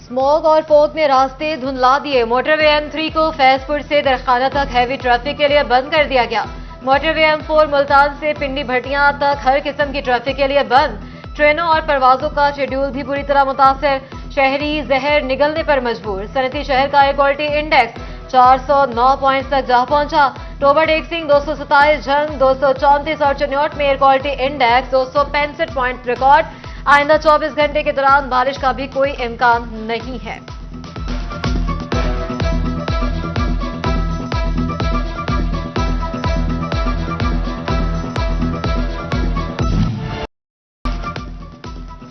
Smog और fog ने रास्ते धुंधला दिए। मोटरवे M3 को फैजपुर से दरखाना तक हैवी ट्रैफिक के लिए बंद कर दिया गया। मोटरवे M4 मुल्तान से पिंडी भटियां तक हर किस्म की ट्रैफिक के लिए बंद। ट्रेनों और परवाजों का शेड्यूल भी बुरी तरह मुतासर। शहरी जहर निगलने पर मजबूर। सनती शहर का एयर क्वालिटी इंडेक्स 409 पॉइंट तक जा पहुंचा। टोबा टेक सिंह 227, झंग 234 और चनियोट में air quality index 265 point record. आइंदा 24 घंटे के दौरान बारिश का भी कोई इम्कान नहीं है।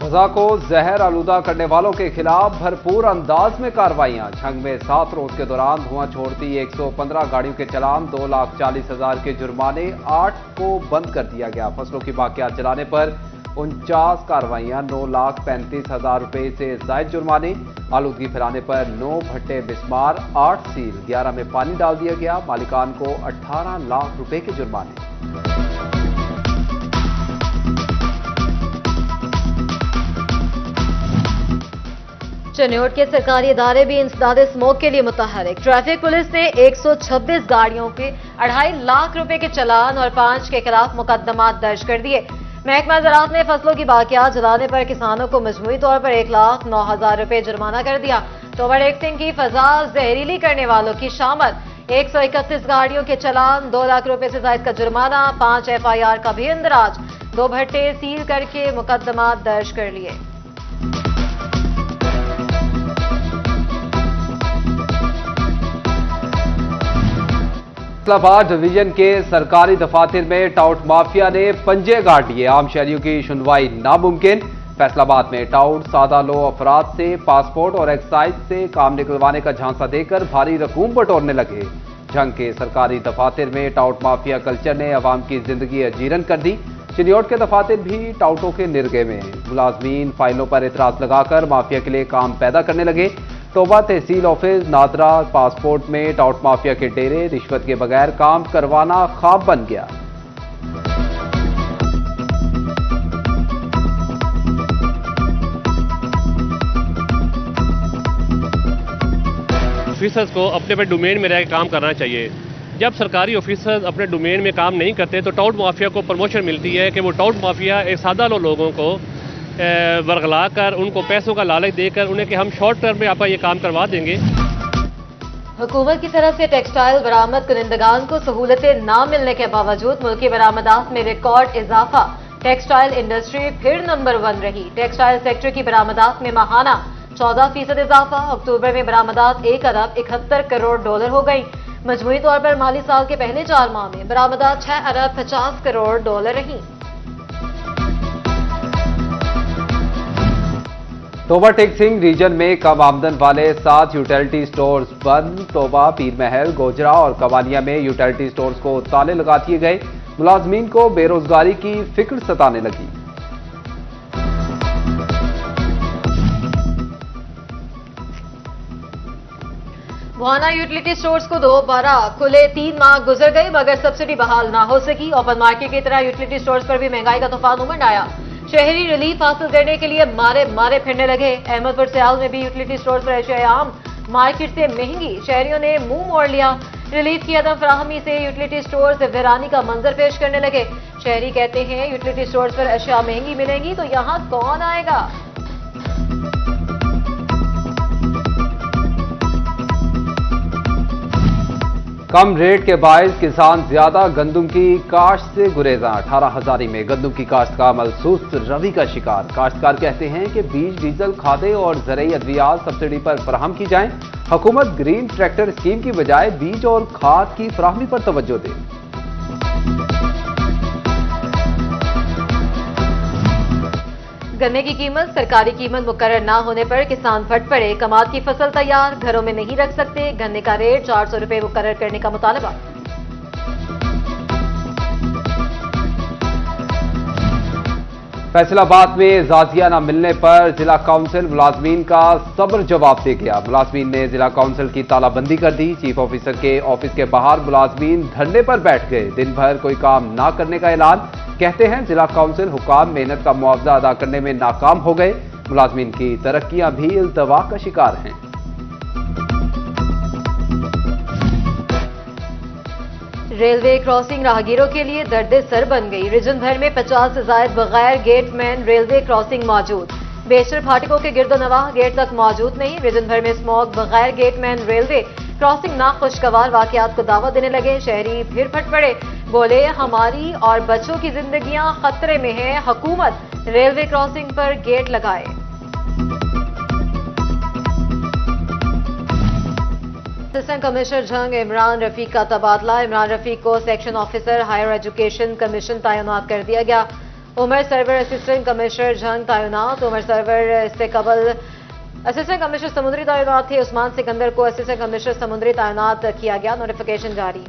फजा को जहर आलूदा करने वालों के खिलाफ भरपूर अंदाज में कार्रवाइयां। झंग में 7 रोज के दौरान धुआं छोड़ती 115 गाड़ियों के चलान, 2,40,000 के जुर्माने, 8 को बंद कर दिया गया। फसलों की बाकियात जलाने पर 49 कार्रवाइयां, 9,35,000 रुपए से जायद जुर्माने। आलूदगी फैलाने पर 9 भट्टे बिस्मार, 8 सील, 11 में पानी डाल दिया गया। मालिकान को 18 लाख रुपए के जुर्माने। चनियोट के सरकारी इदारे भी इंसदाद स्मोक के लिए मुतहरिक। ट्रैफिक पुलिस ने 126 गाड़ियों के 2.5 लाख रुपए के चलान और 5 के खिलाफ मुकदमा दर्ज कर दिए। महकमा ज़राअत ने फसलों की बाकियात जलाने पर किसानों को मजमूई तौर पर 1,09,000 रुपए जुर्माना कर दिया। टोबा टेक सिंह की फजा जहरीली करने वालों की शामत। 131 गाड़ियों के चलान, 2 लाख रुपए से जायद का जुर्माना, 5 FIR का भी इंदराज। 2 भट्टे सील करके मुकदमा दर्ज कर लिए। फैसलाबाद डिवीजन के सरकारी दफातर में टाउट माफिया ने पंजे गाड़ लिए। आम शहरियों की सुनवाई नामुमकिन। फैसलाबाद में टाउट सादा लो अफराद से पासपोर्ट और एक्साइज से काम निकलवाने का झांसा देकर भारी रकूम बटोरने लगे। झंग के सरकारी दफातर में टाउट माफिया कल्चर ने अवाम की जिंदगी अजीरन कर दी। चिनियोट के दफातर भी टाउटों के निर्गे में। मुलाजमीन फाइलों पर एतराज लगाकर माफिया के लिए काम पैदा करने लगे। टोबा तहसील ऑफिस नादरा पासपोर्ट में टाउट माफिया के डेरे, रिश्वत के बगैर काम करवाना ख्वाब बन गया। ऑफिसर्स को अपने अपने डोमेन में रह के काम करना चाहिए। जब सरकारी ऑफिसर्स अपने डोमेन में काम नहीं करते तो टाउट माफिया को प्रमोशन मिलती है कि वो टाउट माफिया एक सादा लोगों को वर्गला कर उनको पैसों का लालच देकर उन्हें कि हम शॉर्ट टर्म में आपका ये काम करवा देंगे। हुकूमत की तरफ से टेक्सटाइल बरामद कुनिंदगान को सहूलतें न मिलने के बावजूद मुल्की बरामदात में रिकॉर्ड इजाफा। टेक्सटाइल इंडस्ट्री फिर नंबर 1 रही। टेक्सटाइल सेक्टर की बरामदात में माहाना 14% इजाफा। अक्टूबर में बरामदात 1 अरब 71 करोड़ डॉलर हो गई। मजमूई तौर पर माली साल के पहले 4 माह में बरामदात 6 अरब 50 करोड़ डॉलर रही। टोबा टेक सिंह रीजन में कम आमदन वाले 7 यूटिलिटी स्टोर्स बंद। टोबा, पीर महल, गोजरा और कवानिया में यूटिलिटी स्टोर्स को ताले लगा दिए गए। मुलाजमीन को बेरोजगारी की फिक्र सताने लगी। बुहाना यूटिलिटी स्टोर्स को दोबारा खुले 3 माह गुजर गए मगर सब्सिडी बहाल ना हो सकी। ओपन मार्केट की तरह यूटिलिटी स्टोर्स पर भी महंगाई का तूफान उमड़ आया। शहरी रिलीफ हासिल करने के लिए मारे फिरने लगे। अहमदपुर सियाल में भी यूटिलिटी स्टोर पर अशिया आम मार्केट से महंगी। शहरियों ने मुंह मोड़ लिया। रिलीफ की अदम फराहमी से यूटिलिटी स्टोर से वीरानी का मंजर पेश करने लगे। शहरी कहते हैं यूटिलिटी स्टोर पर अशिया महंगी मिलेंगी तो यहाँ कौन आएगा। कम रेट के बायस किसान ज्यादा गंदम की काश्त से गुरेजा। 18,000 में गंदम की काश्त का अमल सुस्त रवि का शिकार। काश्तकार कहते हैं कि बीज, डीजल, खादे और ज़रई अद्वियात सब्सिडी पर फराहम की जाएं। हुकूमत ग्रीन ट्रैक्टर स्कीम की बजाय बीज और खाद की फराहमी पर तवज्जो दे। गन्ने की कीमत, सरकारी कीमत मुकर्रर ना होने पर किसान फट पड़े। कमाद की फसल तैयार, घरों में नहीं रख सकते। गन्ने का रेट 400 रुपए मुकर्रर करने का मुतालबा। फैसलाबाद में जाजिया न मिलने पर जिला काउंसिल मुलाजमीन का सब्र जवाब दे गया। मुलाजमीन ने जिला काउंसिल की तालाबंदी कर दी। चीफ ऑफिसर के ऑफिस के बाहर मुलाजमीन धरने पर बैठ गए। दिन भर कोई काम ना करने का ऐलान। कहते हैं जिला काउंसिल हुकाम मेहनत का मुआवजा अदा करने में नाकाम हो गए। मुलाजमीन की तरक्कियां भी इल्तवा का शिकार हैं। रेलवे क्रॉसिंग राहगीरों के लिए दर्द सर बन गई। रीजन भर में 50 से ज्यादा बगैर गेटमैन रेलवे क्रॉसिंग मौजूद। बेशतर फाटकों के गिरदोनवाह गेट तक मौजूद नहीं। रीजन भर में स्मॉग बगैर गेटमैन रेलवे क्रॉसिंग नाखुशगवार वाकयात को दावा देने लगे। शहरी फिर फट पड़े, बोले हमारी और बच्चों की जिंदगियां खतरे में है, हुकूमत रेलवे क्रॉसिंग पर गेट लगाए। असिस्टेंट कमिश्नर जंग इमरान रफीक का तबादला। इमरान रफीक को section officer higher education commission तैनात कर दिया गया। उमर सरवर असिस्टेंट कमिश्नर जंग तैनात। उमर सरवर इससे कबल असिस्टेंट कमिश्नर समुद्री तैनात थे। उस्मान सिकंदर को असिस्टेंट कमिश्नर समुद्री तैनात किया गया। नोटिफिकेशन जारी।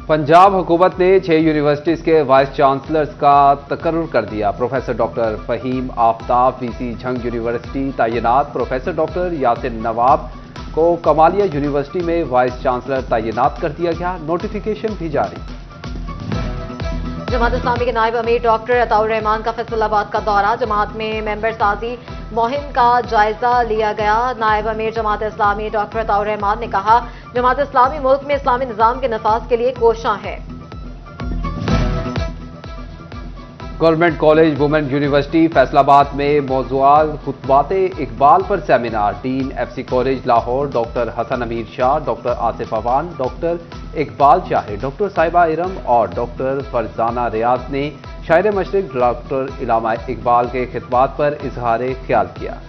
पंजाब हुकूमत ने 6 यूनिवर्सिटीज के वाइस चांसलर्स का तकर्रुर कर दिया। Professor doctor Faheem Aftab VC Jhang university तैनात। प्रोफेसर डॉक्टर यासिर नवाब को कमालिया यूनिवर्सिटी में वाइस चांसलर तैनात कर दिया गया। नोटिफिकेशन भी जारी। जमात इस्लामी के नायब अमीर डॉक्टर अताउर रहमान का फैसलाबाद का दौरा। जमात में मेंबर साजी मुहिम का जायजा लिया गया। नायब अमीर जमात इस्लामी डॉक्टर अताउर रहमान ने कहा, जमात इस्लामी मुल्क में इस्लामी निजाम के नफाज के लिए कोशां है। Government college women university Faisalabad में मौजूद खुतबात इकबाल पर seminar. Dean FC college Lahore doctor Hasan Amir Shah, doctor Asif Awan, doctor Iqbal Shah, doctor Sahiba Iram और डॉक्टर फरजाना रियाज ने शायर मशरिक डॉक्टर इलामा इकबाल के खितबात पर इजहार ख्याल किया।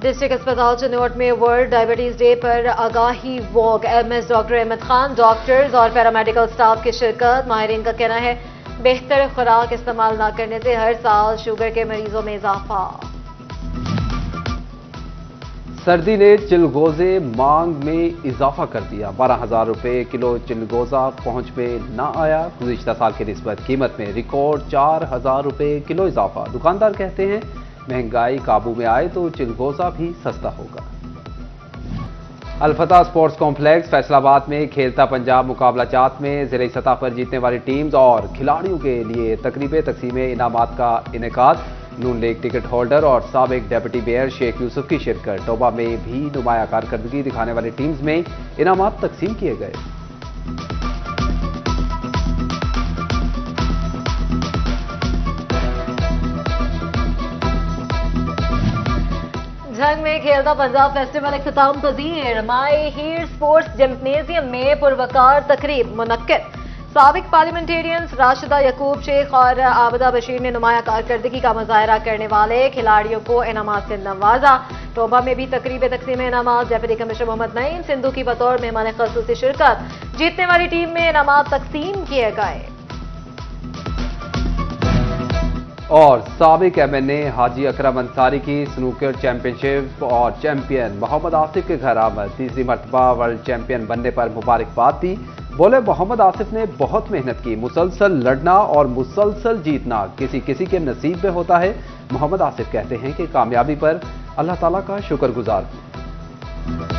डिस्ट्रिक्ट अस्पताल चिनौट में वर्ल्ड डायबिटीज डे पर आगाही walk. MS doctor Ahmed Khan, doctors और पैरामेडिकल स्टाफ की शिरकत। माहिरीन का कहना है बेहतर खुराक इस्तेमाल न करने से हर साल शुगर के मरीजों में इजाफा। सर्दी ने चिलगोजे मांग में इजाफा कर दिया। 12,000 रुपए किलो चिलगोजा पहुंच में न आया। गुज़िश्ता साल की निस्बत कीमत में रिकॉर्ड 4,000 रुपए किलो इजाफा। दुकानदार कहते हैं महंगाई काबू में आए तो चिलगोजा भी सस्ता होगा। अलफता स्पोर्ट्स कॉम्प्लेक्स फैसलाबाद में खेलता पंजाब मुकाबला चात में जिले सतह पर जीतने वाली टीम्स और खिलाड़ियों के लिए तकरीब तकसीम इनामात का इनेकाद। नून लीग टिकट होल्डर और साबिक डेप्यूटी मेयर शेख यूसुफ की शिरकत। टोबा में भी नुमाया कारकर्दगी दिखाने वाली टीम्स में इनामात तकसीम किए गए। झंग में खेलता पंजाब फेस्टिवल इख्तिताम पजीर। माई हीर स्पोर्ट्स जिम्नेजियम में पुरवकार तकरीब मुनक्किद। साबिक पार्लियामेंटेरियंस राशिदा यकूब शेख और आबदा बशीर ने नुमाया कारकर्दगी का मुजाहरा करने वाले खिलाड़ियों को इनामात से नवाजा। टोबा में भी तकरीब तकसीम इनामात। डेप्यूटी कमिश्नर मोहम्मद नईम सिंधु की बतौर मेहमान खसूसी शिरकत। जीतने वाली टीम में इनामात तकसीम किए गए। और साबिक एमएनए हाजी अकरम अंसारी की स्नूकर चैंपियनशिप और चैंपियन मोहम्मद आसिफ के घर आमद। तीसरी मरतबा वर्ल्ड चैंपियन बनने पर मुबारकबाद दी। बोले मोहम्मद आसिफ ने बहुत मेहनत की। मुसलसल लड़ना और मुसलसल जीतना किसी किसी के नसीब में होता है। मोहम्मद आसिफ कहते हैं कि कामयाबी पर अल्लाह ताला का शुक्रगुजार हूं।